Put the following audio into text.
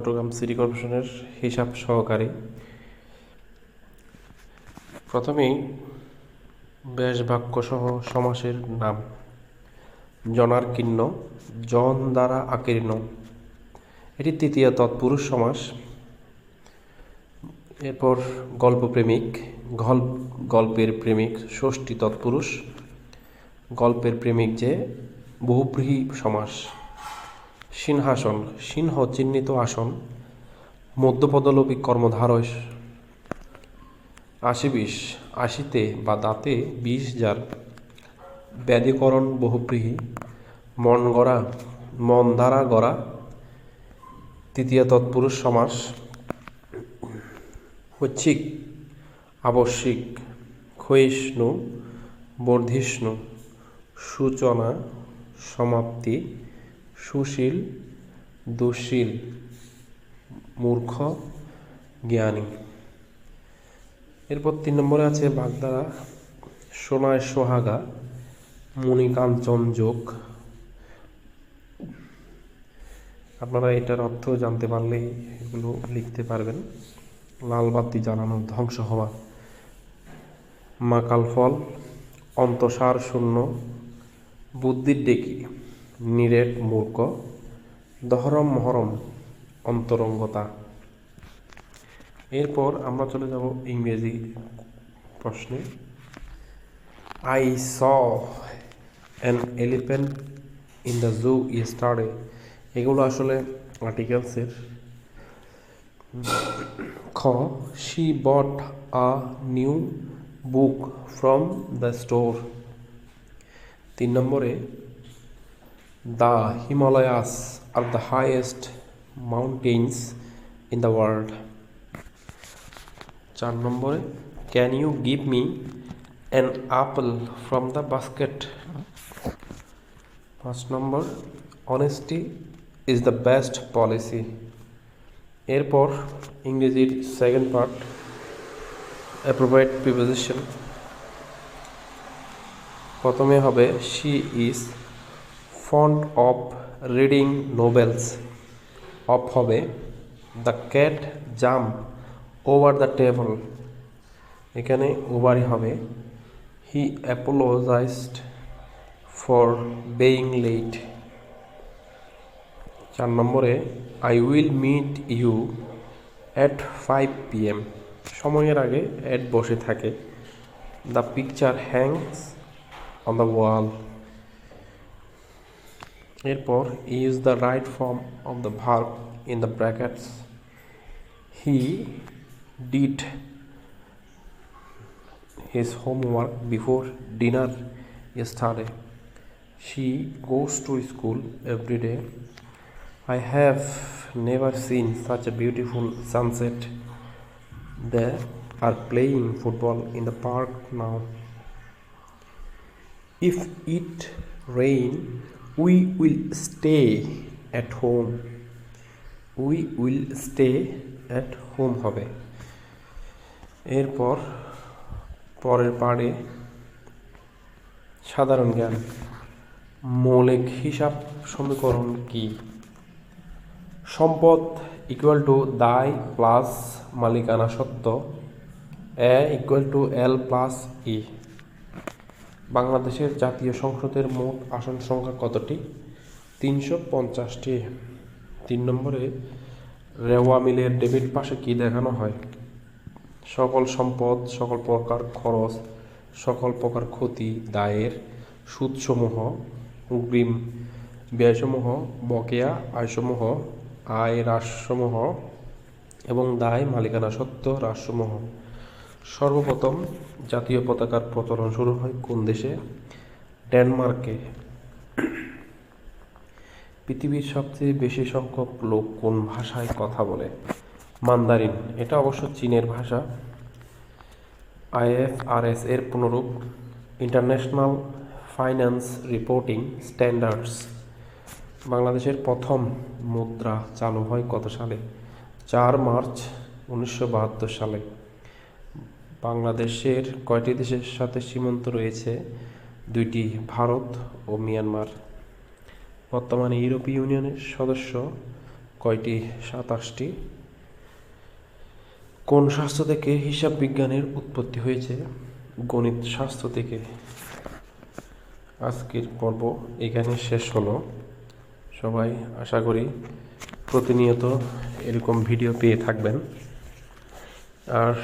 Chittagong city কর্পোরেশনের হিসাব সহকারী। প্রথমেই ব্যাস বাক্য সহ সমাসের নাম। জনার্কীর্ণ, জন দ্বারা আকীর্ণ, এটি তৃতীয় তৎপুরুষ সমাস। এরপর গল্পপ্রেমিক, গল্পের প্রেমিক ষষ্ঠী তৎপুরুষ। গল্পের প্রেমিক যে বহুব্রীহি সমাস। সিংহাসন, সিংহ চিহ্নিত আসন, মধ্যপদলোপী কর্মধারয়। আশি বিশ, আশিতে বা দাঁতে বিষ যার। ব্যাধিকরণ বহুব্রীহি। মন গড়া, মন দ্বারা গড়া, তৃতীয় তৎপুরুষ সমাস। ঐচ্ছিক, আবশ্যিক। ক্ষয়িষ্ণু, বর্ধিষ্ণু। সূচনা, সমাপ্তি। সুশীল, দুঃশীল। মূর্খ, জ্ঞানী। এরপর 3 নম্বরে আছে বাগধারা। সোনায় সোহাগা, মণিকাঞ্চন যোগ। আপনারা এটার অর্থ জানতে পারলেই এগুলো লিখতে পারবেন। লাল বাতি জ্বালানো, ধ্বংস হওয়া। মাকাল ফল, অন্তঃসার শূন্য। বুদ্ধির ডেকি, নিরেট মূর্খ। দহরম মহরম, অন্তরঙ্গতা। এরপর আমরা চলে যাব ইংরেজি প্রশ্নে। I saw an elephant in the zoo yesterday. এগুলো আসলে আর্টিকেলসের। খ, she bought a new book from the store. 3 নম্বরে, the Himalayas are the highest mountains in the world. 4 নম্বরে, can you give me an apple from the basket. 5 number, honesty is the best policy. এরপর ইংরেজির second part, appropriate preposition. প্রথমে হবে she is fond of reading novels. Of হবে the cat jump over the table. এখানে ওভারই হবে he apologised for being late. 4 নম্বরে, I will meet you at 5 PM। সময়ের আগে অ্যাট বসে থাকে। The picture hangs on the wall. এরপর is the right form of the verb in the brackets. He did his homework before dinner yesterday. She goes to school every day. I have never seen such a beautiful sunset. They are playing football in the park now. If it rain, we will stay at home. We will stay at home হবে। এরপর পরের পার্টে সাধারণ জ্ঞান। মৌলিক হিসাব সমীকরণ কি? সম্পদ ইকুয়াল টু দায় প্লাস মালিকানা সত্ত্ব, এ equal to L plus E. বাংলাদেশের জাতীয় সংসদের মোট আসন সংখ্যা কতটি? 350টি। 3 নম্বরে, রেওয়া মিলের ডেবিট পাশে কি দেখানো হয়? সকল সম্পদ, সকল প্রকার খরচ, সকল প্রকার ক্ষতি, দায়ের সুদসমূহ, অগ্রিম ব্যয়সমূহ, বকেয়া আয়সমূহ, আয় হ্রাসসমূহ এবং দায় মালিকানা সত্ত্ব হ্রাসসমূহ। সর্বপ্রথম জাতীয় পতাকার প্রচলন শুরু হয় কোন দেশে? ডেনমার্কে। পৃথিবীর সবচেয়ে বেশি সংখ্যক লোক কোন ভাষায় কথা বলে? মান্দারিন। এটা অবশ্য চীনের ভাষা। IFRS এর পুনরূপ ইন্টারন্যাশনাল ফাইন্যান্স রিপোর্টিং স্ট্যান্ডার্ডস। বাংলাদেশের প্রথম মুদ্রা চালু হয় কত সালে? 4 মার্চ 1972 সালে। বাংলাদেশের কয়টি দেশের সাথে সীমান্ত রয়েছে? 2টি, ভারত ও মিয়ানমার। বর্তমানে ইউরোপীয় ইউনিয়নের সদস্য কয়টি? 27টি। কোন শাস্ত্র থেকে হিসাব বিজ্ঞানের উৎপত্তি হয়েছে? গণিত শাস্ত্র থেকে। আজকের পর্ব এখানে শেষ হলো। সবাই আশা করি প্রতিনিয়ত এরকম ভিডিও পেয়ে থাকবেন। আর